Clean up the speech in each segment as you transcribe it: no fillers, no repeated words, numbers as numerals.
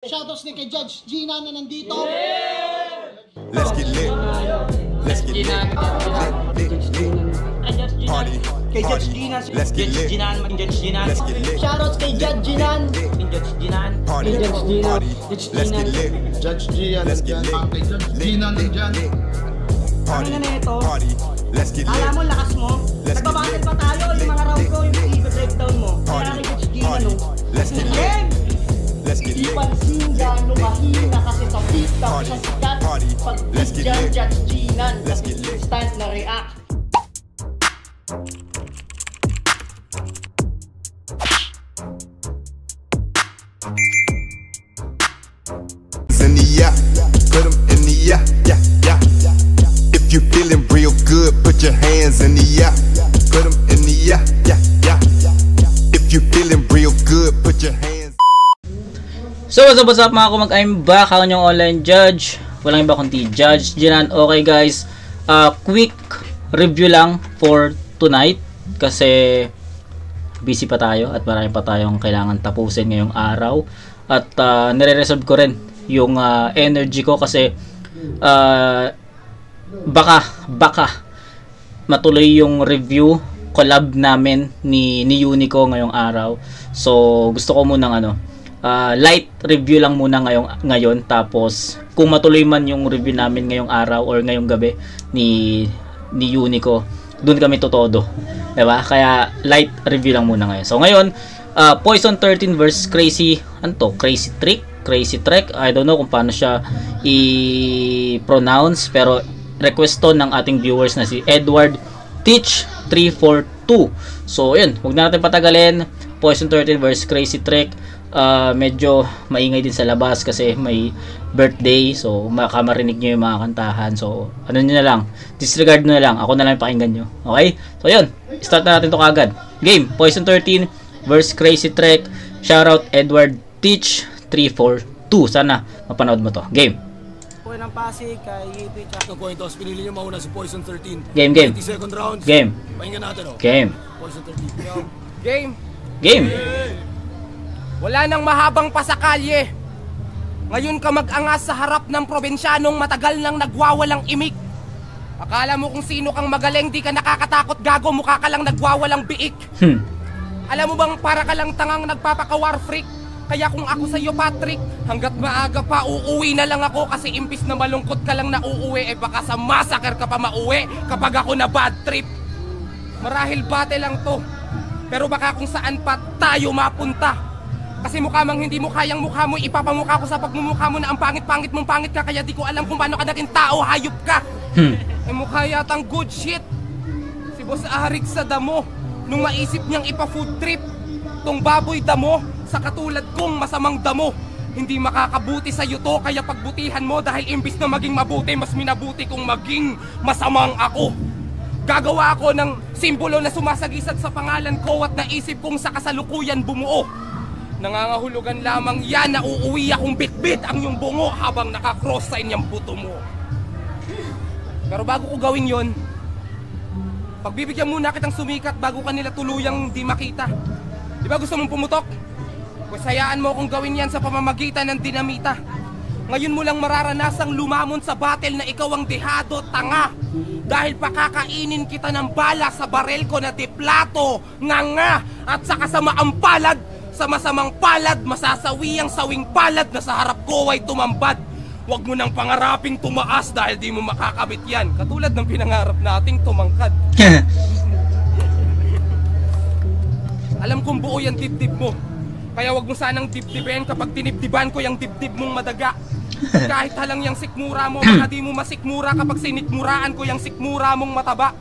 Shoutouts ni kay Judge Gina na nandito. Let's get lit. Let's get lit. Party. Kay Judge Gina. Let's get lit. Let's get lit. Shoutouts kay Judge Gina. Party. Party. Let's get lit. Judge Gian. Let's get lit. Kay Judge Gina nandyan. Party. Ano na ito? Party. Let's get lit. Alam mo, lakas mo. Let's get Nagbabattle lit. pa tayo. Yung mga round ko, yung i-breakdown mo. Kaya Party. kay Judge Gina, Party. no? Let's get lit. Let's get Di lit. pansin gano'ng mahina kasi sa pista Party. siya sikat. Party. Pag Let's get dyan, lit. Judge Gina. Let's get lit. Instant na react. In the yeah, put 'em in the yeah, yeah, yeah. If you feeling real good, put your hands in the yeah, put 'em in the yeah, yeah, yeah. If you feeling real good, put your hands. So what's up mga kumag, I'm back, ako yung online judge. Walang iba kundi Judge Jinan. Okay guys, quick review lang for tonight kasi busy pa tayo at marami pa tayong kailangan tapusin ngayong araw. At nire-reserve ko rin yung energy ko kasi baka matuloy yung review collab namin ni Unico ngayong araw. So gusto ko munang light review lang muna ngayon, tapos kung matuloy man yung review namin ngayong araw or ngayong gabi ni Unico, doon kami totodo, diba? Kaya light review lang muna ngayon. So ngayon, Poison 13 versus Crazy Trick. I don't know kung paano siya i-pronounce, pero request to ng ating viewers na si Edward Teach 342. So yun, huwag na natin patagalin. Poison 13 versus Crazy Trick. Medyo maingay din sa labas kasi may birthday, so makamarinig nyo yung mga kantahan. So ano nyo na lang, disregard nyo na lang, ako na lang pakinggan nyo. Okay, so yun, start na natin to kagad. Game, Poison 13 versus Crazy Trick. Shoutout Edward Teach 342. Sana mapanood mo to. Game. Kuha ng Pasig kay Hippie tsaka. Ang pointos, pinili niyo mauna si Poison 13. Game. 20-second rounds. Game. Pakinggan natin, oh. Game. Poison 13. Game. Wala nang mahabang pasakalye. Ngayon ka mag-angas sa harap ng probinsyanong matagal nang nagwawalang imik. Akala mo kung sino kang magaling, di ka nakakatakot, gago, mukha ka lang nagwawalang biik. Alam mo bang para ka lang tangang nagpapaka-war freak? Kaya kung ako sa iyo, Patrick, hanggat maaga pa uuwi na lang ako kasi impis na malungkot ka lang na uuwi, baka sa massacre ka pa mauwi kapag ako na bad trip. Marahil bate lang to, pero baka kung saan pa tayo mapunta. Kasi mukha mang hindi mo kayang mukha mo, ipapamukha ko sa pagmumukha mo na ang pangit-pangit mong pangit ka, kaya di ko alam kung paano ka naging tao, hayop ka. Mukha yatang good shit si Boss Arik sa damo nung maisip niyang ipa-food trip tong baboy damo sa katulad kong masamang damo. Hindi makakabuti sa iyo to, kaya pagbutihan mo dahil imbis na maging mabuti, mas minabuti kong maging masamang ako. Gagawa ako ng simbolo na sumasagisag sa pangalan ko at naisip kong sa kasalukuyan bumuo. Nangangahulugan lamang yan na uuwi akong bitbit ang iyong bungo habang nakakross sa inyong buto mo. Pero bago ko gawin yon, pagbibigyan muna kitang sumikat bago kanila tuluyang di makita. Di ba gusto mong pumutok? Pues hayaan mo kung gawin yan sa pamamagitan ng dinamita. Ngayon mo lang mararanasang lumamon sa battle na ikaw ang dehado, tanga. Dahil pakakainin kita ng bala sa barel ko na diplato, nganga. At sa kasamaang palad, sa masamang palad, masasawi ang sawing palad na sa harap ko ay tumambad. Huwag mo nang pangaraping tumaas dahil di mo makakabit yan. Katulad ng pinangarap nating tumangkad. Alam kong buo yan dibdib mo. Kaya wag mo sanang dibdibin kapag tinibdiban ko yung dibdib mong madaga. Kahit halang yung sikmura mo, baka di mo masikmura kapag sinikmuraan ko yung sikmura mong mataba.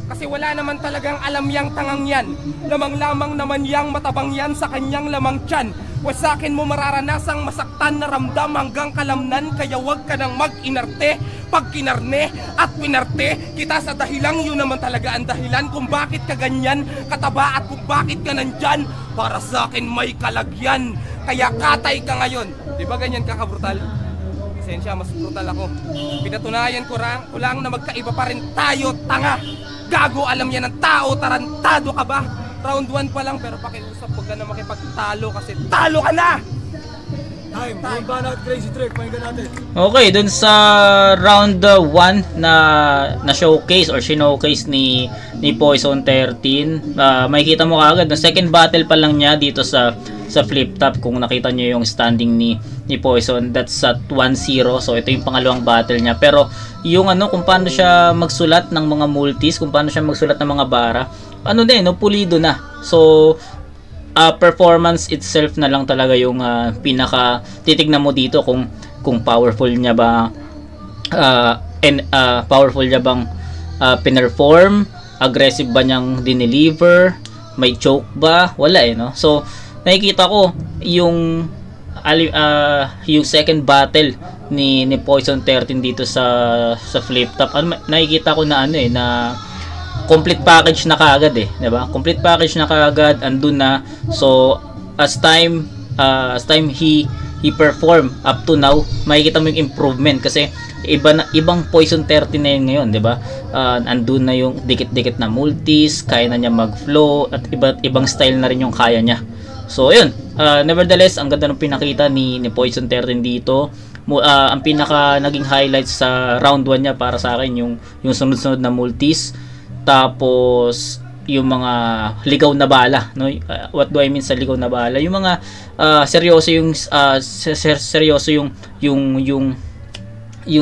Kasi wala naman talagang alam yang tangang yan. Lamang-lamang naman yang matabang yan sa kanyang lamang tiyan. Wes sa akin mo mararanasang masaktan na ramdam hanggang kalamnan. Kaya wag ka nang mag-inarte. Pag kinarne at pinarte kita sa dahilang, yun naman talaga ang dahilan kung bakit ka ganyan kataba at kung bakit ka nandyan. Para sa akin may kalagyan. Kaya katay ka ngayon. Di ba ganyan ka kabrutal? Pasensya, mas brutal ako. Pinatunayan ko lang na magkaiba pa rin tayo, tanga. Gago, alam yan ng tao, tarantado ka ba? Round 1 pa lang pero pakiusap, huwag ka na makipagtalo kasi talo ka na! Time. Round banat, Crazy Trick. Pakinggan natin. Okay, dun sa round 1 na showcase or showcase ni Poison 13, makikita mo kaagad na second battle pa lang niya dito sa flip top. Kung nakita niyo yung standing ni Poison, that's at 1-0. So ito yung pangalawang battle niya. Pero yung kung paano siya magsulat ng mga multis, kung paano siya magsulat ng mga bara, pulido na. So performance itself na lang talaga yung pinaka titignan mo dito kung powerful niya ba powerful niya bang pinerform, aggressive ba niyang dineliver, may choke ba, wala no. So nakikita ko yung second battle ni Poison 13 dito sa flip top. Nakikita ko na na complete package na kaagad di ba? Complete package na kaagad, andun na. So as time he perform up to now, makikita mo yung improvement kasi ibang Poison 13 na yun ngayon, di ba? Andun na yung dikit-dikit na multis, kaya na niya mag-flow at ibang style na rin yung kaya niya. So ayun, nevertheless, ang ganda ng pinakita ni Poison 13 dito. Ang pinaka naging highlights sa round 1 niya para sa akin yung sunod-sunod na multis. Tapos yung mga ligaw na bala, no? What do I mean sa ligaw na bala? Yung mga seryoso yung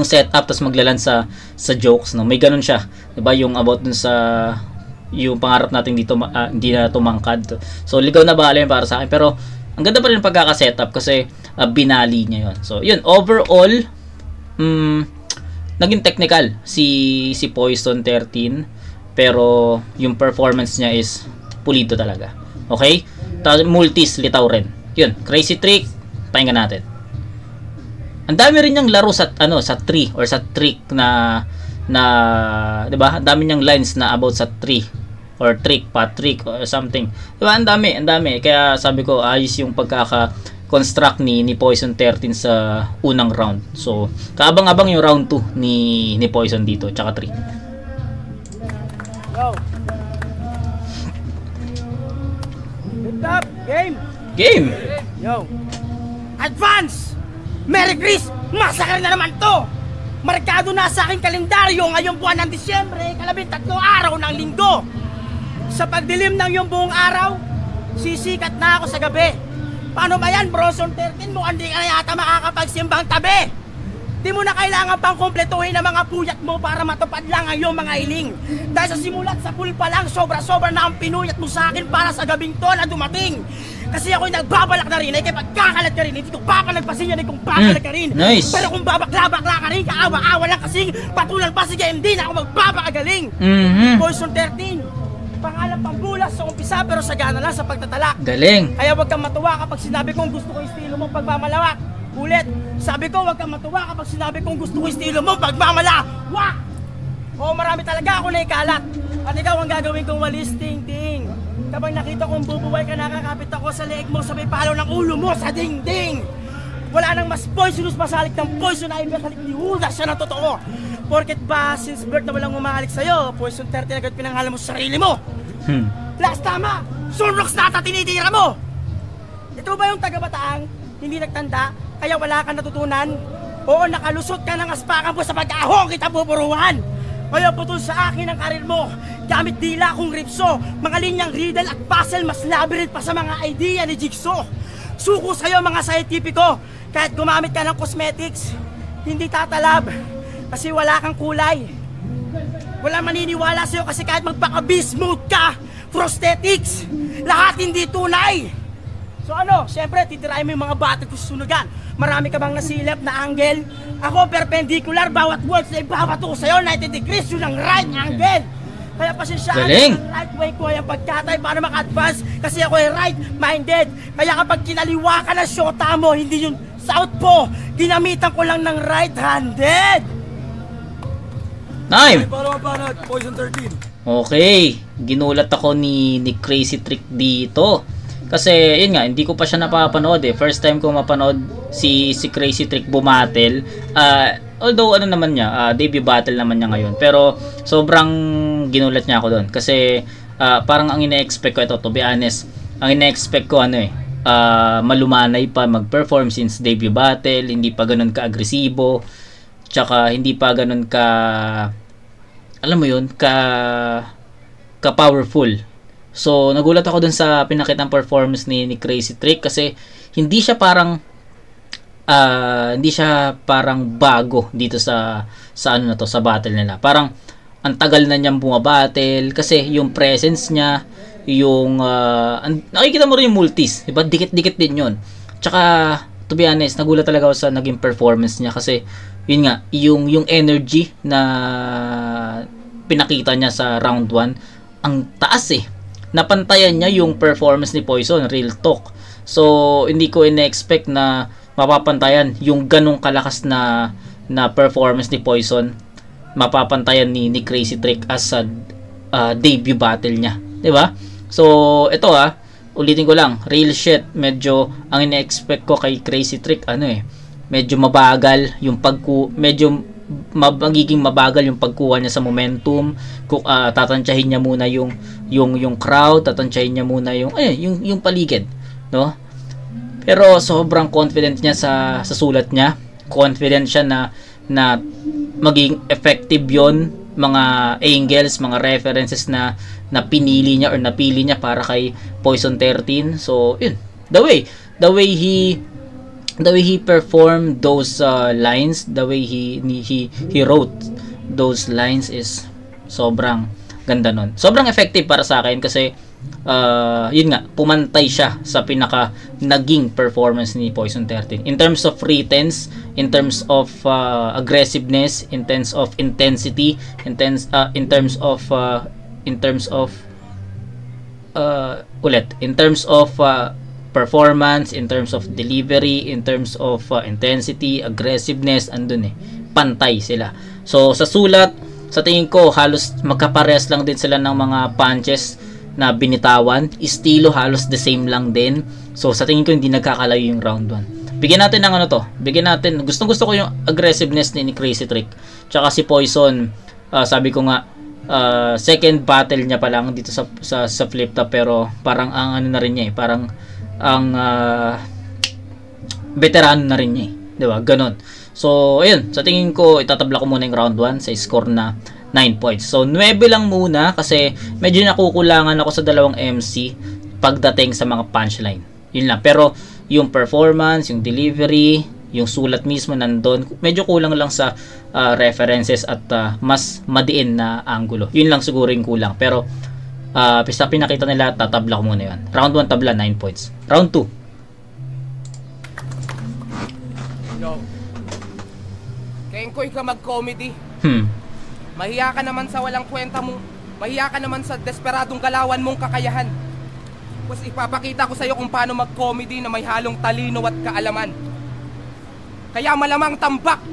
setup tapos maglalan sa jokes, no? May ganun siya, 'di ba? Yung about dun sa yung pangarap natin dito hindi na tumangkad. So ligaw na bala yun para sa akin, pero ang ganda pa rin pagkaka-setup kasi binali niya 'yon. So yun, overall naging technical si Poison 13. Pero yung performance niya is pulido talaga. Okay? Tapos multis, litaw rin. Yun, Crazy Trick, pakinggan natin. Ang dami rin niyang laro sa tree or sa trick na 'di ba? Ang dami niyang lines na about sa tree or trick, patrick or something. 'Di ba? Ang dami. Kaya sabi ko ayos yung pagkaka-construct ni Poison 13 sa unang round. So, kaabang-abang yung round 2 ni Poison dito, tsaka 3. Go. Lift up. Game. Yo. Advance! Merry Chris! Masakar na naman to! Markado na sa aking kalendaryo ngayong buwan ng Disyembre, 13 araw ng linggo. Sa pagdilim ng iyong buong araw, sisikat na ako sa gabi. Paano ba yan, Poison 13? Mukhang di ka na yata makakapagsimbang tabi. Di mo na kailangan pang kumpletuhin ang mga puyat mo para matupad lang ang iyong mga hiling. Dahil sa simulat sa pool pa lang, sobra-sobra na ang pinuyat mo sa akin para sa gabing to na dumating. Kasi ako'y nagbabalak na rin, ay kaya pagkakalat ka rin, hindi ko papalagpasin yan, kung papalag ka rin. Nice. Pero kung babakla-bakla ka rin, kaawa-awa lang kasing patulan pa, sige, hindi na ako magpapakagaling. Poison 13, pangalan pambulas sa umpisa pero sagana lang sa pagtatalak. Galing. Kaya wag kang matuwa kapag sinabi kong gusto ko yung estilo mong pagmamalawak. Ulit, sabi ko wag kang matuwa kapag sinabi kong gusto ko yung estilo mong pagmamalawak. Oo, marami talaga ako na ikalat. At ikaw ang gagawin kong walis ting-ting. Kapag nakita kong bubuhay ka, nakakapit ako sa leeg mo, sabay palaw ng ulo mo sa dingding. Wala nang mas poisonous masalik ng poison ivy at halik ni Judas siya ng totoo. Porket ba, since birth na walang umahalik sa'yo, Poison 13 agad pinanghalan mo sa sarili mo. Last tama, sunrox na ata tinitira mo. Ito ba yung taga-Bataang, hindi nagtanda, kaya wala kang natutunan? Oo, nakalusot ka ng aspakan mo sa pag-ahong kita buburuan. Kaya putol sa akin ang karir mo, gamit dila kong ripso, mga linyang riddle at puzzle, mas labyrinth pa sa mga idea ni Jigsaw. Suko sa'yo mga scientifico, kahit gumamit ka ng cosmetics, hindi tatalab, kasi wala kang kulay. Wala maniniwala sa'yo kasi kahit magpaka-beast mode ka, prosthetics, lahat hindi tunay. So ano, syempre titirahin mo yung mga battle ko susunugan. Marami ka bang nasilip na angle? Ako perpendicular, bawat words na ibabato ko sa'yo, 90 degrees, yun ang right angle. Kaya pasensyaan ang right way ko ay ang pagkatay para maka-advance kasi ako ay right-minded. Kaya kapag kinaliwa ka ng shota mo, hindi yun southpaw, ginamitan ko lang ng right-handed. Time! Poison 13. Okay, ginulat ako ni Crazy Trick dito. Kasi yun nga, hindi ko pa siya napapanood eh. First time ko mapanood si Crazy Trick bumatel. Although ano naman niya, debut battle naman niya ngayon. Pero sobrang ginulat niya ako doon. Kasi parang ang ine-expect ko ito, to be honest, ang ine-expect ko ano eh, malumanay pa mag-perform since debut battle, hindi pa ganun ka-agresibo, tsaka hindi pa ganun ka, alam mo yun, ka-powerful. So, nagulat ako dun sa pinakitang performance ni Crazy Trick kasi hindi siya parang bago dito sa ano na to, sa battle nila. Parang ang tagal na niyang bumabattle kasi yung presence niya, yung nakikita mo rin yung multis, diba? Dikit-dikit din yun. Tsaka to be honest, nagulat talaga ako sa naging performance niya kasi yun nga, yung energy na pinakita niya sa round 1 ang taas eh. Napantayan niya yung performance ni Poison, real talk. So hindi ko ina-expect na mapapantayan yung ganong kalakas na performance ni Poison, mapapantayan ni Crazy Trick as a debut battle niya, 'di ba? So ito ulitin ko lang, real shit, medyo ang ina-expect ko kay Crazy Trick medyo mabagal yung magiging mabagal yung pagkuha niya sa momentum. Tatantyahin niya muna yung crowd, tatantyahin niya muna yung paligid, no? Pero sobrang confident niya sa sulat niya. Confident siya na maging effective yon, mga angles, mga references na pinili niya or napili niya para kay Poison 13. So, yun. The way he performed those lines, the way he wrote those lines is sobrang ganda nun. Sobrang effective para sa akin kasi yun nga, pumantay siya sa pinaka naging performance ni Poison 13 in terms of retens, in terms of aggressiveness, in terms of intensity, in terms of performance, in terms of delivery, in terms of intensity, aggressiveness, andun pantay sila. So sa sulat, sa tingin ko halos magkaparehas lang din sila ng mga punches na binitawan. Estilo halos the same lang din. So sa tingin ko hindi nagkakalayo yung round 1. Bigyan natin ng gusto ko yung aggressiveness ni Crazy Trick. Tsaka si Poison, sabi ko nga, second battle niya pa lang dito sa flip top, pero parang ang ano na rin niya parang ang veterano na rin niya, 'di ba? Ganon. So ayun, sa tingin ko itatabla ko muna yung round 1 sa score na 9 points. So 9 lang muna kasi medyo nakukulangan ako sa dalawang MC pagdating sa mga punchline. Yun lang. Pero yung performance, yung delivery, yung sulat mismo nandun, medyo kulang lang sa references at mas madiin na angulo. Yun lang siguro yung kulang. Pero sa pinakita nila, tatabla ko muna yun. Round 1 tabla, 9 points. Round 2. Yo. Kengkoy ka mag-comedy. Mahiya ka naman sa walang kwenta mong, mahiya ka naman sa desperadong galawan mong kakayahan. Tapos ipapakita ko sa iyo kung paano mag-comedy na may halong talino at kaalaman. Kaya malamang tambak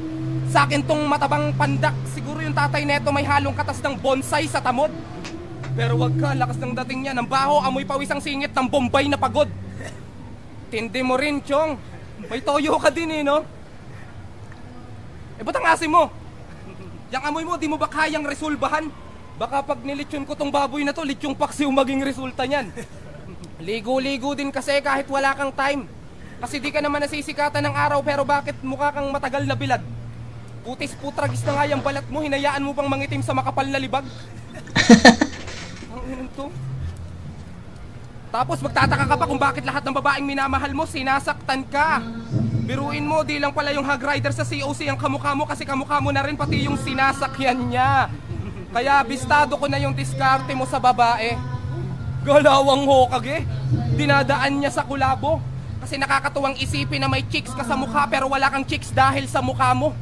sa akin tong matabang pandak. Siguro yung tatay neto may halong katas ng bonsai sa tamod. Pero wag ka, lakas ng dating niya. Ng baho, amoy pawisang singit ng Bombay na pagod. Tindi mo rin, Chong. May toyo ka din no? Ba't ang asim mo? Yang amoy mo, di mo ba kayang resolbahan? Baka pag nilitsyon ko tong baboy na to, litsyong paksiw maging resulta niyan. Ligo-ligo din kasi kahit wala kang time. Kasi di ka naman nasisikatan ng araw, pero bakit mukha kang matagal na bilad? Putis putragis na nga yung balat mo, hinayaan mo pang mangitim sa makapal na libag. Ang inom to. Tapos magtataka ka pa kung bakit lahat ng babaeng minamahal mo, sinasaktan ka. Biruin mo, di lang pala yung hog rider sa COC ang kamukha mo, kasi kamukha mo na rin pati yung sinasakyan niya. Kaya bistado ko na yung diskarte mo sa babae. Galawang hokage, dinadaan niya sa kulabo. Kasi nakakatuwang isipin na may chicks ka sa mukha pero wala kang chicks dahil sa mukha mo.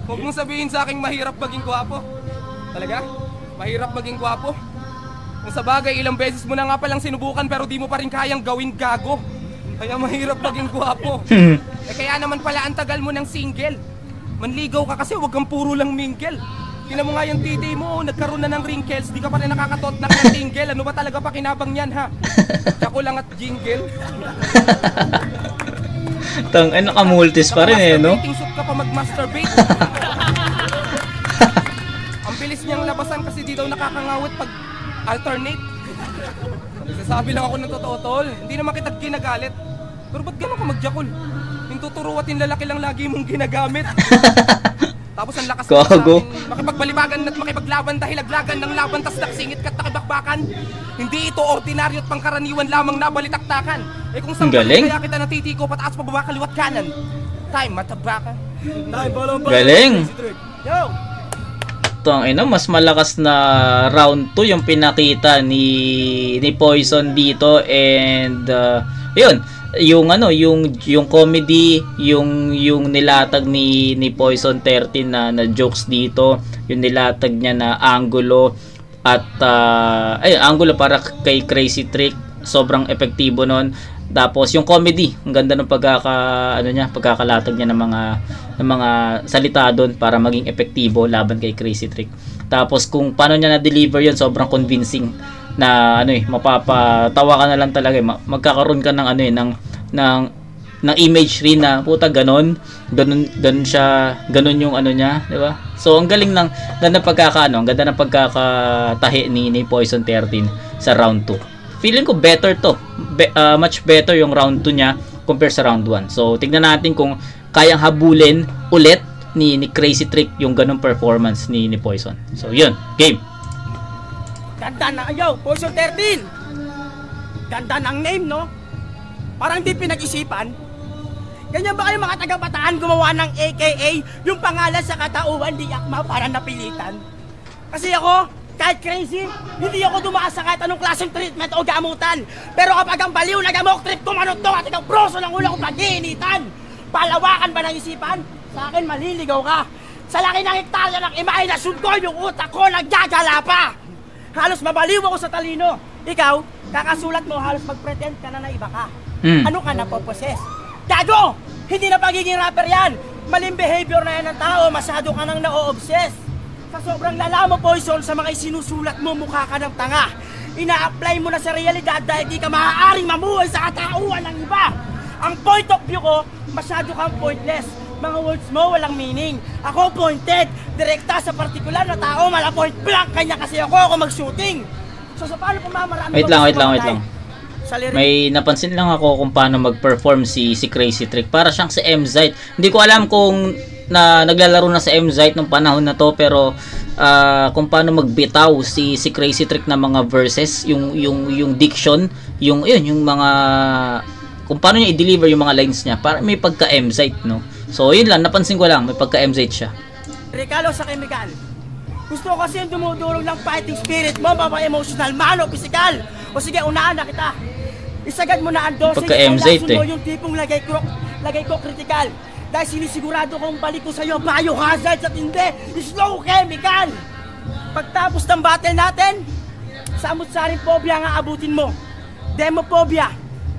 Huwag mong sabihin sa akin mahirap maging gwapo. Talaga? Mahirap maging gwapo? Kung sa bagay, ilang beses mo na nga palang sinubukan pero di mo pa rin kayang gawin gago. Kaya mahirap maging gwapo. Kaya naman pala ang tagal mo ng single. Manligaw ka kasi, wag kang puro lang mingle. Tingnan mo nga yung titi mo, nagkaroon na ng wrinkles, di ka pa rin nakakatot ng tingle. Ano ba talaga pa kinabang yan ha? Tsako lang at jingle. Nakamultis pa rin no? Suit ka pa mag-masturbate. Ang bilis niyang labasan kasi di daw nakakangawit pag alternate. Nagsasabi lang ako ng totoo, tol. Hindi naman kita ginagalit. Pero ba't gano'n ka magjakol? Yung tuturuwatin lalaki lang lagi mong ginagamit. Tapos ang lakas mo sa akin, makipagbalibagan at makipaglaban dahil laglagan ng laban tas naksingit ka't nakibakbakan. Hindi ito ordinaryo at pangkaraniwan lamang na balitaktakan. Eh kung saan kaya kita natitiko pataas pababa kaliwat kanan. Time matabakan. Galing. Yo! Ito ang mas malakas na round 2 yung pinakita ni Poison dito, and yun, yung comedy, yung nilatag ni Poison 13 na jokes dito, yung nilatag niya na angulo at angulo para kay Crazy Trick, sobrang epektibo nun. Tapos yung comedy, ang ganda ng pagkakalatag niya ng mga salita doon para maging epektibo laban kay Crazy Trick. Tapos kung paano niya na-deliver yun, sobrang convincing na mapapatawa ka na lang talaga. Magkakaroon ka ng ng imagery na puta ganon siya, ganon yung niya, di ba? So ang galing ng ganda ng pagkakatahi ni Poison 13 sa round 2. Feeling ko better to. Much better yung round 2 niya compare sa round 1. So tignan natin kung kayang habulin ulit ni Crazy Trick yung ganong performance ni Poison. So yun, game. Ganda na, yo, Poison 13! Ganda ng name, no? Parang di pinag-isipan. Ganyan ba kayo mga taga-Bataan gumawa ng AKA, yung pangalan sa katauhan, di akma para napilitan? Kasi ako, kahit crazy, hindi ako dumaan sa kahit anong klaseng treatment o gamutan. Pero kapag ang baliw na gamok trip kumanot to at ikaw broso ng ulo ko pag-iinitan, palawakan ba ng isipan? Sa akin maliligaw ka. Sa laki ng hektarya ng imahinasyon ko, yung utak ko naggagala pa. Halos mabaliw ako sa talino. Ikaw, kakasulat mo, halos mag-pretend ka na iba ka. Ano ka napoposes? Gago! Hindi na pagiging rapper yan. Maling behavior na yan ng tao, masyado ka nang na-o-obsess. Sa sobrang lala mo, Poison, sa mga isinusulat mo, mukha ka ng tanga. Ina-apply mo na sa realidad dahil di ka maaaring mamuhay sa katauhan ng iba. Ang point of view ko, masyado kang pointless. Mga words mo walang meaning. Ako pointed, direkta sa partikular na tao, mala point blank, kanya kasi ako mag-shooting. So sa paano pumamarami... Wait lang. May napansin lang ako kung paano mag-perform si Crazy Trick. Para siyang si M-Zite. Hindi ko alam kung naglalaro na sa M-Zite nung panahon na to, pero kung paano magbitaw si Crazy Trick na mga verses, yung diction, yung mga kung paano niya i-deliver yung mga lines niya, para may pagka M-Zite, no? So yun lang, napansin ko lang, may pagka M-Zite siya. Regalo sa chemical. Gusto ko kasi yung dumudurog ng fighting spirit mo, baba emotional, man o physical. O sige, unahan na kita. Isagad mo na ang dosage, pagka M-Zite mo yung tipong lagay ko critical. Dahil sinisigurado kong balik ko sa'yo, biohazard sa tindi, slow chemical. Pagtapos ng battle natin, samot-saring phobia nga abutin mo. Demophobia,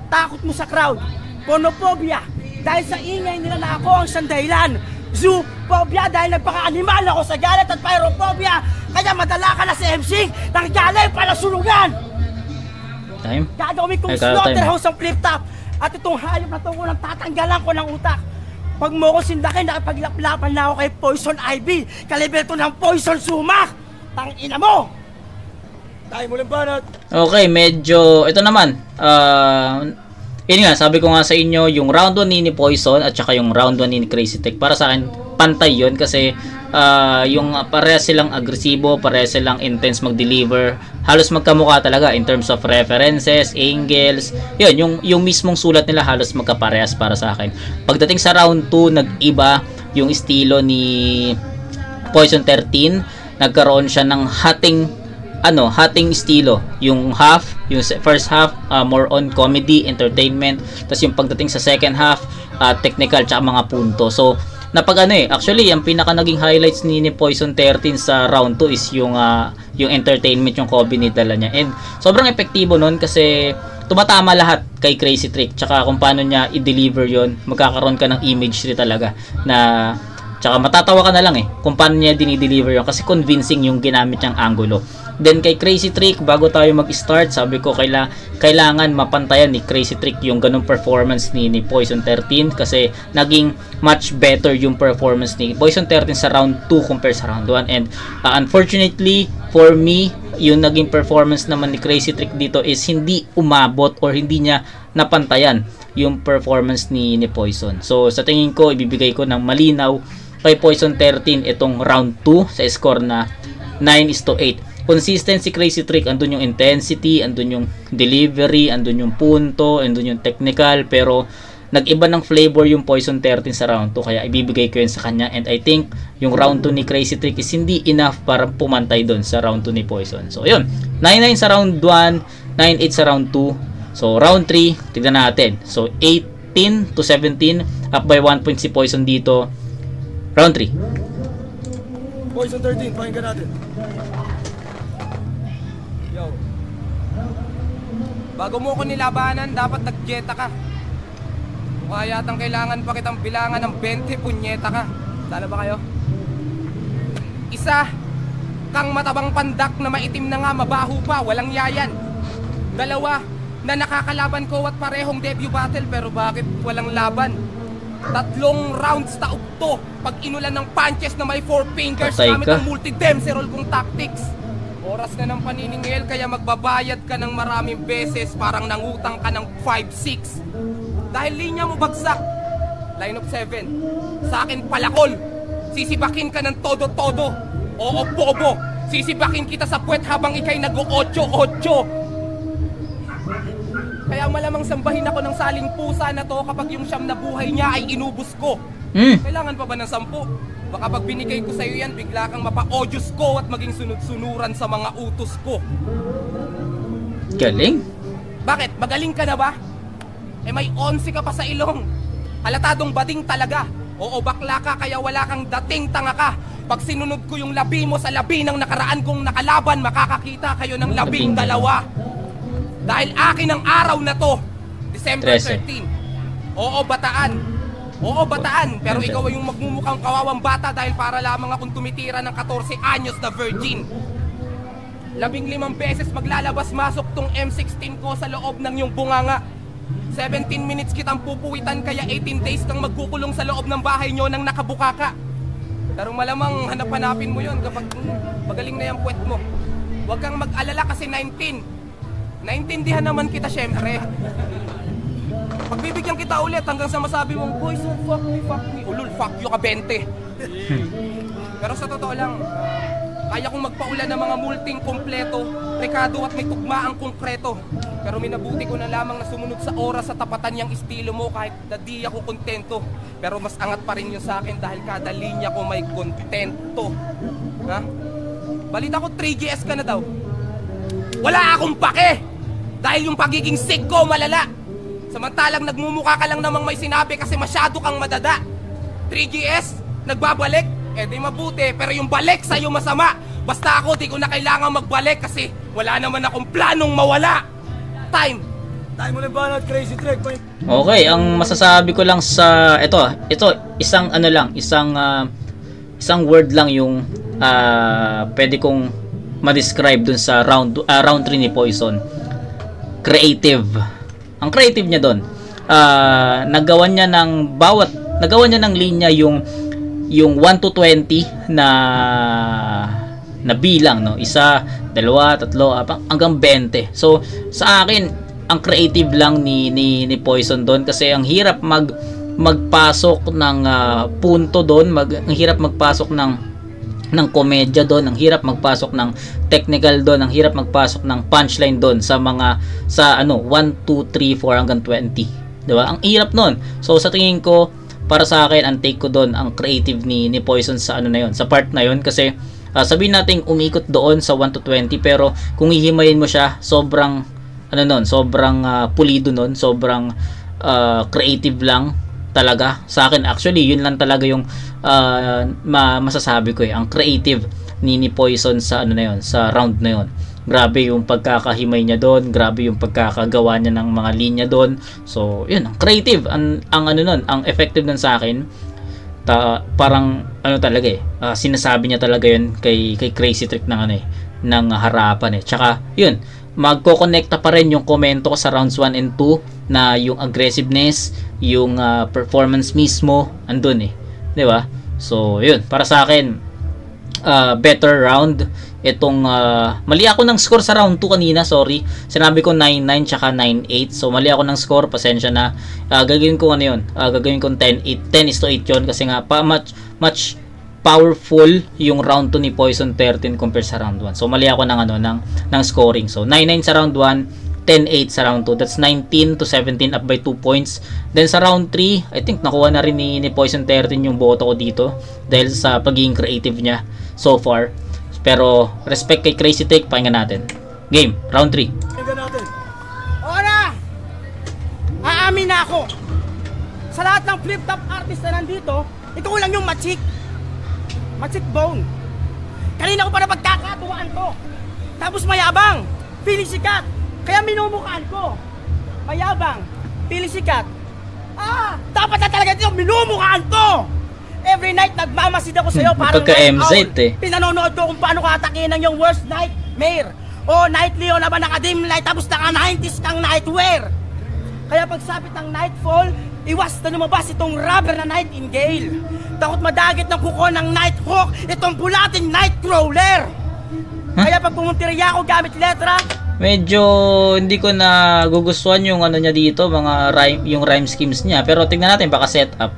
takot mo sa crowd. Phonophobia, dahil sa ingay nila na ako ang sandahilan. Zoophobia, dahil nagpaka-animal ako sa galit. At pyrophobia, kaya madala ka na sa MC ng galit para sulugan. Time? Gagawin kong slaughterhouse ang flip top. At itong hayop na tungo nang tatanggalan ko ng utak. Pag mo ko sindakin, nakipaglaplapan na ako kay Poison Ivy. Kaliber to ng Poison Sumac. Tangina mo! Tayo mo lang banat. Okay, medyo ito naman. Yun nga, sabi ko nga sa inyo, yung round 1 ni Poison at saka yung round 1 ni Crazy Trick, para sa akin pantay yun kasi yung parehas silang agresibo, parehas silang intense mag-deliver, halos magkamukha talaga in terms of references, angles, yun, yung mismong sulat nila halos magkaparehas para sa akin. Pagdating sa round 2, nag-iba yung estilo ni Poison 13, nagkaroon siya ng hating estilo. Yung first half more on comedy, entertainment, tapos yung pagdating sa second half technical tsaka mga punto. So actually ang pinaka naging highlights ni Poison 13 sa round 2 is yung entertainment, yung comedy dala niya, and sobrang epektibo nun kasi tumatama lahat kay Crazy Trick, tsaka kung paano niya i-deliver yon, magkakaroon ka ng imagery talaga na tsaka matatawa ka na lang kung paano niya dinideliver yun kasi convincing yung ginamit niyang angulo. Then kay Crazy Trick, bago tayo mag-start, sabi ko kailangan mapantayan ni Crazy Trick yung ganung performance ni Poison 13 kasi naging much better yung performance ni Poison 13 sa round 2 compare sa round 1, and unfortunately for me, yung naging performance naman ni Crazy Trick dito is hindi umabot or hindi niya napantayan yung performance ni Poison. So sa tingin ko, ibibigay ko ng malinaw kay Poison 13 itong round 2 sa score na 9:8. Consistent si Crazy Trick, andun yung intensity, andun yung delivery, andun yung punto, andun yung technical, pero nag-iba ng flavor yung Poison 13 sa round 2, kaya ibibigay ko yun sa kanya. And I think yung round 2 ni Crazy Trick is hindi enough para pumantay doon sa round 2 ni Poison. So yun, 9-9 sa round 1, 9-8 sa round 2. So round 3, tignan natin. So 18-17, up by 1 point si Poison dito. Round 3. Poison 13, pakinggan natin. Yo. Bago mo ko nilabanan, dapat nagjeta ka. Kaya yatang kailangan pa kitang bilangan ng 20, punyeta ka. Sana ba kayo? Isa, kang matabang pandak na maitim na nga, mabaho pa, walang yayan. Dalawa, na nakakalaban ko at parehong debut battle pero bakit walang laban? 3 rounds taog to pag inulan ng punches na may 4 fingers gamit ang multi-demserol kong tactics. Oras na ng paniningil kaya magbabayad ka ng maraming beses, parang nangutang ka ng 5-6. Dahil linya mo bagsak. Line of 7. Sa akin palakol. Sisibakin ka ng todo-todo. Oo, bobo. Sisibakin kita sa puwet habang ikay nag-8-8. Kaya malamang sambahin ako ng saling pusa na to kapag yung siyam na buhay niya ay inubos ko. Kailangan pa ba ng 10? Baka pag binigay ko sa'yo yan, bigla kang mapa-odyos ko at maging sunod-sunuran sa mga utos ko. Galing. Bakit? Magaling ka na ba? Eh may 11 ka pa sa ilong. Halatadong bading talaga. Oo, bakla ka kaya wala kang dating, tanga ka. Pag sinunod ko yung labi mo sa labi ng nakaraan kong nakalaban, makakakita kayo ng 12. Dahil akin ang araw na to, December 13. Oo, bataan. Oo, bataan. Pero ikaw ay yung magmumukhang kawawang bata dahil para lamang akong tumitira ng 14 anyos na virgin. 15 beses maglalabas-masok tong M16 ko sa loob ng yung bunganga. 17 minutes kitang pupuwitan kaya 18 days kang magkukulong sa loob ng bahay nyo nang nakabuka ka. Pero malamang hanap-hanapin mo yon kapag magaling na yung puwet mo. Huwag kang mag-alala kasi 19. Naintindihan naman kita syempre. Pagbibigyan kita ulit hanggang sa masabi mong, Poison, fuck me. Ulul, fuck you ka 20. Pero sa totoo lang, kaya kong magpaulan ng mga multing kompleto, rekado at may tugmaang konkreto. Pero minabuti ko na lamang na sumunod sa oras sa tapatan yung estilo mo kahit na di ako kontento. Pero mas angat pa rin yun sa akin dahil kada linya ko may kontento. Ha? Balita ko 3GS ka na daw. Wala akong pake! Dahil yung pagiging sick ko malala. Samantalang nagmumukha ka lang namang may sinabi kasi masyado kang madada. 3GS? Nagbabalik? Eh di mabuti, pero yung balik sa'yo masama. Basta ako di ko na kailangan magbalik kasi wala naman akong planong mawala. Time mo lang banat, Crazy Trick. Okay, ang masasabi ko lang sa ito isang ano lang, isang word lang yung pwede kong ma-describe dun sa round 3 ni Poison. Creative. Ang creative niya doon. Nagawa niya ng linya yung 1 to 20 na bilang, no? 1, 2, 3, hanggang 20. So sa akin ang creative lang ni Poison doon kasi ang hirap magpasok ng punto doon, ang hirap magpasok ng komedya doon, ang hirap magpasok ng technical doon, ang hirap magpasok ng punchline doon sa 1, 2, 3, 4 hanggang 20. 'Di ba? Ang hirap noon. So sa tingin ko, para sa akin, ang take ko doon, ang creative ni Poison sa ano na yon, sa part na yon kasi sabihin natin umikot doon sa 1 to 20 pero kung hihimayin mo siya, sobrang sobrang pulido noon, sobrang creative lang talaga. Sa akin actually, yun lang talaga yung masasabi ko ang creative ni Poison sa ano na yon, sa round na yon. Grabe yung pagkakahimay niya doon, grabe yung pagkakagawa niya ng mga linya doon. So, yun, ang creative, ang effective nun sa akin. Parang talaga sinasabi niya talaga yun kay Crazy Trick ng harapan Tsaka, yun, magko-connecta pa rin yung komento ko sa rounds 1 and 2 na yung aggressiveness, yung performance mismo andun 'di ba? So, yun, para sa akin better round. Itong mali ako ng score sa round 2 kanina, sorry. Sinabi ko 9-9 tsaka 9-8. So mali ako ng score, pasensya na. Gagawin ko ano yun? Gagawin ko 10-8. 10-8 yun kasi nga much powerful yung round 2 ni Poison 13 compared sa round 1. So mali ako ng ng scoring. So 9-9 sa round 1, 10-8 sa round 2. That's 19 to 17 up by 2 points. Then sa round 3, I think nakuha na rin ni Poison 13 yung boto ko dito dahil sa pagiging creative niya so far. Pero respect kay Crazy Trick, pakinggan natin. Game, round 3. Pakinggan natin. Ora! Aamin na ako. Sa lahat ng flip-top artist na nandito, ikaw lang yung machik. Machik bone. Kanina ko pa na pagkakatuwaan ko. Tapos mayabang, feeling sikat. Kaya minumukhaan ko. Mayabang, feeling sikat. Dapat na talaga dito minumukhaan ko. Every night nagmamasid ako sa'yo parang Pagka-MZ eh. Pinanonood ko kung paano ka atakin ng yung worst nightmare. O nightly o naman naka-dim light tapos naka-90s kang nightwear. Kaya pagsapit ng nightfall, iwas na lumabas itong rubber na nightingale. Takot madagit ng kuko ng nighthawk, itong bulating nightcrawler. Kaya pag pumuntirya ako gamit letra, medyo hindi ko na gugustuhan yung niya dito, mga rhyme schemes niya. Pero tingnan natin baka set up.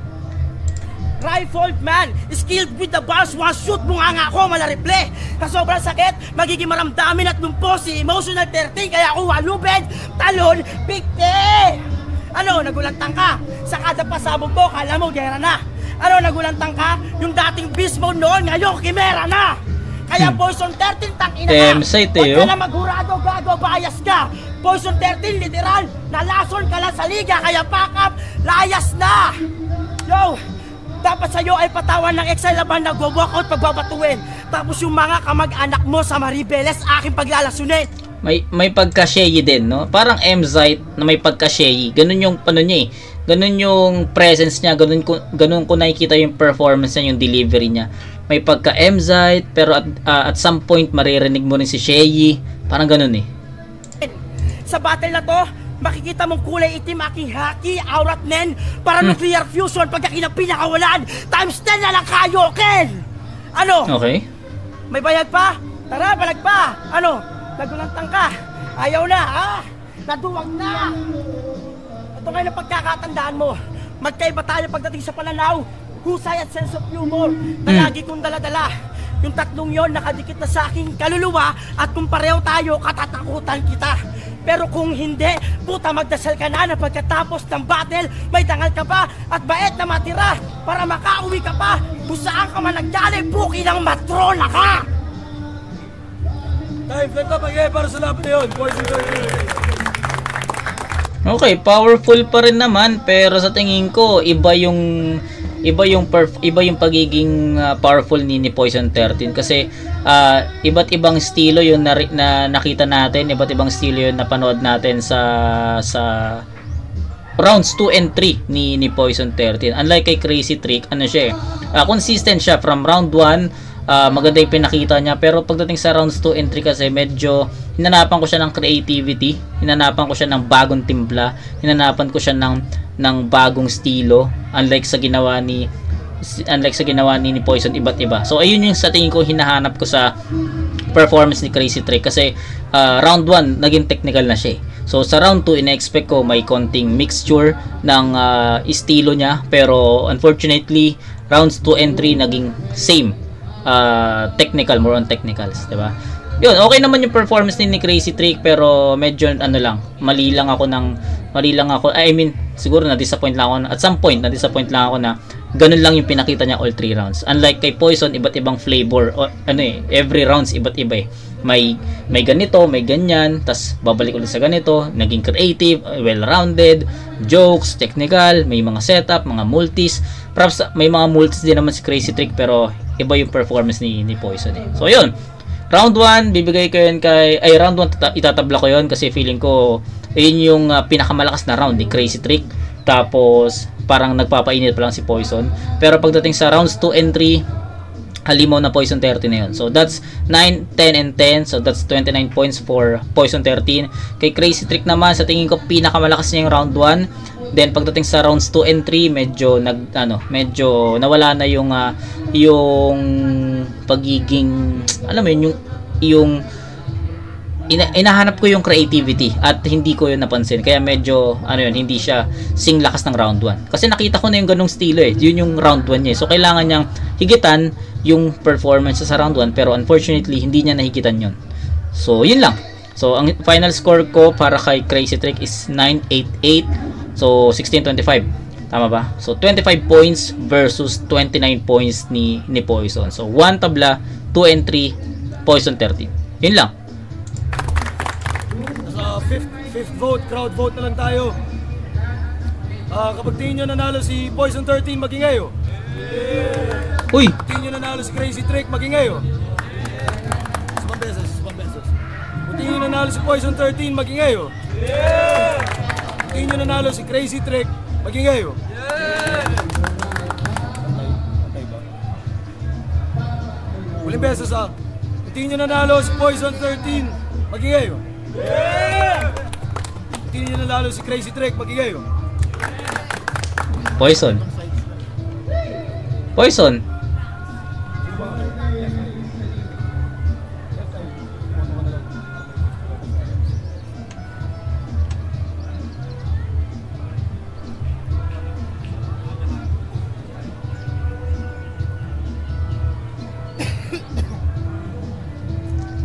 Rifled man, skilled with the bars, one shoot mo nga ako malariple. Sa sobrang sakit, magiging maramdamin at lumpo si Emotional 13. Kaya ako walubed, talon, pikte. Ano, nagulantang ka? Sa kada pasabog ko, kala mo gera na. Ano, nagulantang ka? Yung dating beast mode noon, ngayon kimera na. Kaya Poison 13, tangina ka. Temsite Huwag eh, ka na magurado, gago, bias ka. Poison 13, literal, nalason ka lang sa liga. Kaya pack up, layas na. Yo, dapat sa'yo ay patawan ng exile laban na go-walkout pagbabatuin. Tapos yung mga kamag-anak mo sa Maribeles aking paglalasunin. May pagka-shady din, no? Parang M-Zite na may pagka-shady. Ganun yung niya eh. Ganun yung presence niya, ganun ko nakikita yung performance niya, yung delivery niya. May pagka-M-Zite pero at some point maririnig mo rin si Shady. Parang ganun eh. Sa battle na to, makikita mong kulay itim aking haki, aurat nen, para nuclear fusion pagka pinakawalan, times 10 na lang kayoken! Ano? Okay. May bayag pa? Tara, balag pa! Ano? Nagulantang ka? Ayaw na, ha? Naduwag na! Ito kayo na pagkakatandaan mo. Magkaiba tayo pagdating sa pananaw, husay at sense of humor na lagi kong daladala. Yung tatlong yon nakadikit na sa aking kaluluwa at kung pareho tayo, katatakutan kita. Pero kung hindi, puta magdasal ka na pagkatapos ng battle, may dangal ka pa at bait na matira para makauwi ka pa kung saan ka man nagdali, buki ng matrona ka! Time, flip up again para sa laban na yun. Poison 13. Okay, powerful pa rin naman pero sa tingin ko iba yung pagiging powerful ni Poison 13 kasi iba't ibang estilo yun na nakita natin, iba't ibang estilo yun na panood natin sa rounds 2 and 3 ni Poison 13. Unlike kay Crazy Trick, ano siya consistent siya from round 1. Maganda yung pinakita niya pero pagdating sa rounds 2 and 3 kasi medyo hinanapan ko siya ng creativity, hinanapan ko siya ng bagong timpla, hinanapan ko siya ng bagong estilo unlike sa ginawa ni Poison, iba't iba. So ayun yung sa tingin ko hinahanap ko sa performance ni Crazy Trick kasi round 1 naging technical na siya. So sa round 2 ina-expect ko may konting mixture ng estilo niya pero unfortunately rounds 2 and 3 naging same. Technical, more on technicals, diba? Yun, okay naman yung performance ni Crazy Trick pero medyo mali lang ako, I mean, siguro na-disappoint lang ako, at some point, na-disappoint lang ako na ganun lang yung pinakita niya all 3 rounds. Unlike kay Poison, iba't ibang flavor, every rounds iba't iba eh. May ganito, may ganyan, tas babalik ulit sa ganito, naging creative, well-rounded, jokes, technical, may mga setup, mga multis, perhaps may mga multis din naman si Crazy Trick pero iba yung performance ni Poison eh. So yun, round 1 bibigay ko yun round 1 itatabla ko yun kasi feeling ko ayun yung pinakamalakas na round ni Crazy Trick, tapos parang nagpapainit pa lang si Poison. Pero pagdating sa rounds 2 and 3 halimaw na Poison 13 na yun. So that's 9, 10, and 10. So that's 29 points for Poison 13. Kay Crazy Trick naman, sa tingin ko pinakamalakas niya yung round 1. Then pagdating sa rounds 2 and 3, medyo nawala na yung yung pagiging, alam mo yun, yung inahanap ko yung creativity at hindi ko yun napansin. Kaya medyo, hindi siya sing lakas ng round 1. Kasi nakita ko na yung ganong estilo Yun yung round 1 niya. So, kailangan niyang higitan yung performance sa round 1. Pero unfortunately, hindi niya nahigitan yun. So, yun lang. So, ang final score ko para kay Crazy Trick is 988. So, 16-25. Tama ba? So, 25 points versus 29 points ni Poison. So, 1 tabla, 2 and 3, Poison 13. Yun lang. Fifth vote, crowd vote na lang tayo. Kapag tingin nyo nanalo si Poison 13, magingayo. Uy! Tingin nyo nanalo si Crazy Trick, magingayo. 10 pesos. Kung tingin nyo nanalo si Poison 13, magingayo. Tingin nyo nanalo si Crazy Trick, magingayo. Antay ba? Uling beses Kung tingin nyo nanalo si Poison 13, magingayo. Hindi nyo nalalo si Crazy Trick, magigayo. Poison.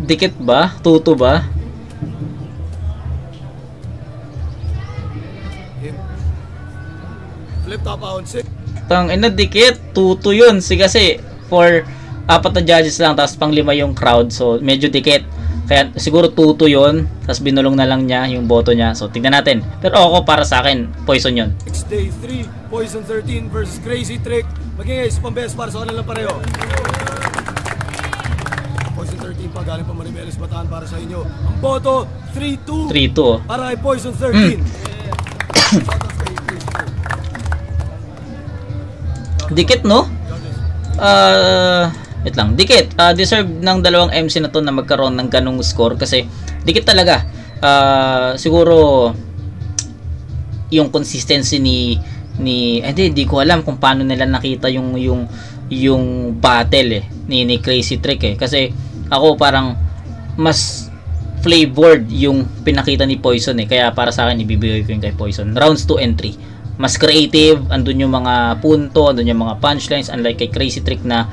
Dikit ba? Tuto ba? Flip top out 6. Dikit. Tuto yun. Kasi for 4 na judges lang, tapos pang 5 yung crowd. So, medyo dikit. Kaya siguro tuto yun. Tapos binulong na lang niya yung boto niya. So, tignan natin. Pero ako, para sa akin, Poison yun. Next day 3, Poison 13 versus Crazy Trick. Magingay, sa pambes para sa kanilang pareho. Poison 13 pa, galing pa Marimeles Bataan para sa inyo. Ang boto, 3-2. 3-2. Para kay Poison 13. Dikit, no? Wait lang. Dikit. Deserve ng dalawang MC na to na magkaroon ng ganong score kasi dikit talaga. Siguro yung consistency hindi ko alam kung paano nila nakita yung battle ni Crazy Trick kasi ako parang mas flavored yung pinakita ni Poison kaya para sa akin ibibigay ko yung kay Poison. Rounds 2 and 3. Mas creative, andun yung mga punto, andun yung mga punchlines, unlike kay Crazy Trick na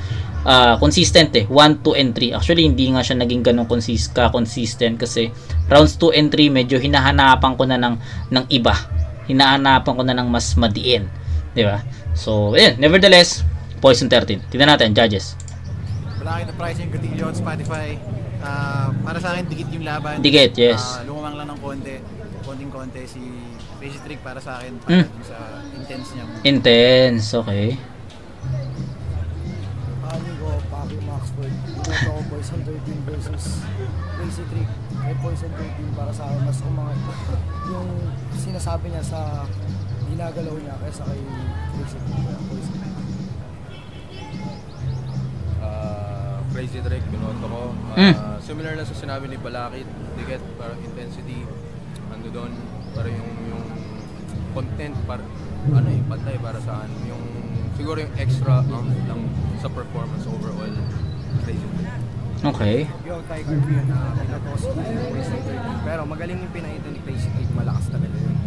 consistent 1, 2, and 3. Actually, hindi nga siya naging ganong consistent kasi rounds 2 and 3 medyo hinahanapan ko na ng iba. Hinahanapan ko na ng mas madiin. Diba? So, ayun. Nevertheless, Poison 13. Tignan natin, judges. Malaki na pricing Gatillo on Spotify. Para sa akin, dikit yung laban. Dikit, yes. Lumamang lang ng konting-konti si Crazy Trick para sa akin sa intense niya. Intense, okay. Ko, Paki Maxford. Dito ako Poison 13 versus Crazy Trick. Ay Poison 13 para sa akin mas umangat yung sinasabi niya sa ginagalaw niya kaysa kay Crazy Trick. Crazy Trick, binoto ko. Similar lang sa sinabi ni Balakid, dikit, parang intensity, ando doon, para yung content, para pantay para saan, yung siguro yung extra lang sa performance overall, Crazy Trick. Okay. Yung Tiger yun na pinato si Crazy Trick. Pero magaling yung pinakita ni Crazy Trick, malakas talaga yun.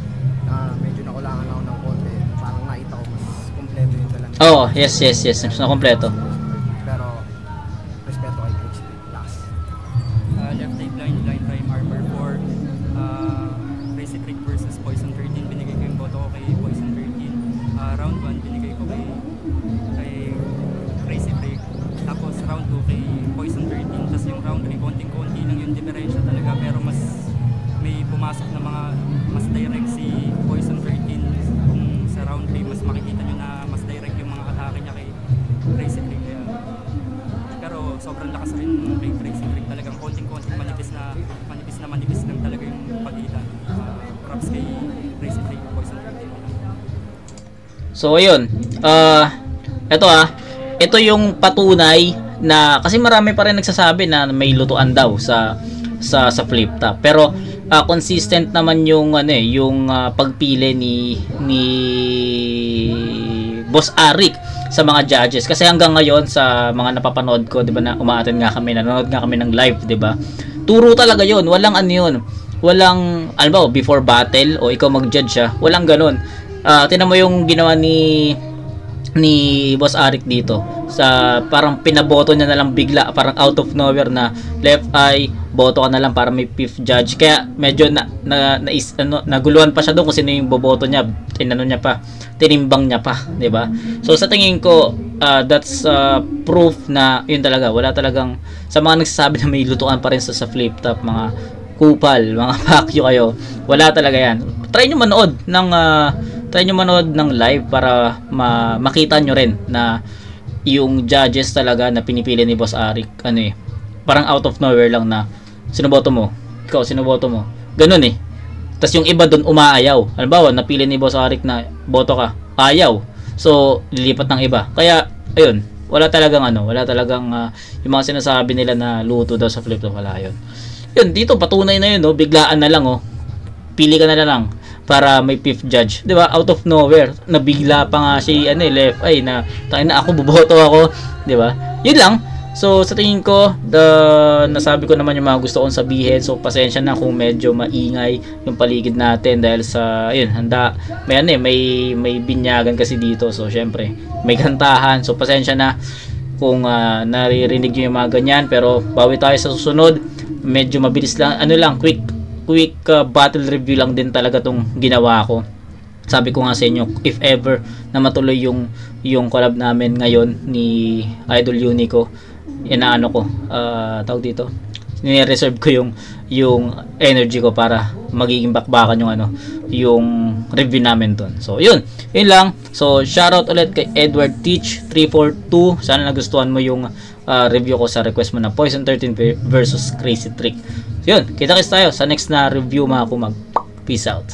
Medyo nakulangan ako ng konti, parang nakita ko mas kompleto yung dala niya. Oh, yes. Mas na kompleto. Pero respeto kay Crazy Trick, last. Left eye blind prime armor 4. Crazy Trick versus Poison 13. Binigay ko yung boto ko kay Poison 13. Round 1 binigay ko kay Crazy Trick. Tapos round 2 kay Poison 13. Tapos yung round 3 konting-konti lang yung diferensya talaga, pero mas may pumasok na mga mas direct si Poison 13. Kung sa round 3 mas makikita nyo na mas direct yung mga atake niya kay Crazy Trick. Pero sobrang lakas rin kay Crazy Trick, talagang konting-konting manipis lang talaga yung pagitan. Props kay Crazy Trick, Poison 13. So ayun. Ito yung patunay na kasi marami pa rin nagsasabi na may lutuan daw sa flip top. Pero consistent naman yung pagpili ni Boss Arik sa mga judges. Kasi hanggang ngayon sa mga napapanood ko, 'di ba, na umaattend nga kami, nanonood nga kami ng live, 'di ba? Turo talaga 'yon. Walang ano 'yun. Walang ano ba, before battle o ikaw mag-judge siya. Walang ganoon. Tingnan mo yung ginawa ni Boss Arik dito. Sa parang pinaboto niya na lang bigla, parang out of nowhere na left eye, boto ka na lang para may fifth judge. Kaya medyo naguluhan pa siya doon kung sino yung boboto niya. Tinimbang niya pa, 'di ba? So sa tingin ko, that's proof na yun talaga, wala talagang, sa mga nagsasabi na may lutuan pa rin sa flip top, mga kupal, mga pakyo kayo, wala talaga yan. Try nyo manood ng live para makita nyo rin na yung judges talaga na pinipili ni Boss Arik, parang out of nowhere lang na sinuboto mo, ikaw sinuboto mo, ganun tas yung iba doon umaayaw. Halimbawa, napili ni Boss Arik na boto ka, ayaw, so lilipat ng iba. Kaya ayun, wala talagang yung mga sinasabi nila na luto daw sa flip top, wala yun. Yun, dito patunay na yun, biglaan na lang, pili ka na lang para may fifth judge, 'di ba? Out of nowhere, nabigla pa nga si left eye na tangina ako, boboto ako, 'di ba? Yun lang. So sa tingin ko, nasabi ko naman yung mga gusto kong sabihin. So pasensya na kung medyo maingay yung paligid natin dahil sa may binyagan kasi dito. So syempre, may kantahan. So pasensya na kung naririnig niyo yung mga ganyan, pero bawi tayo sa susunod. Medyo mabilis lang, quick battle review lang din talaga tong ginawa ko. Sabi ko nga sa inyo, if ever na matuloy yung collab namin ngayon ni Idol Unico, inaano ko, tawag dito, nire-reserve ko yung energy ko para magiging bakbakan yung review namin doon. So yun lang. So shoutout ulit kay Edward Teach 342. Sana nagustuhan mo yung review ko sa request mo na Poison 13 versus Crazy Trick. So yun, kita-kits tayo sa next na review mga kumag. Peace out.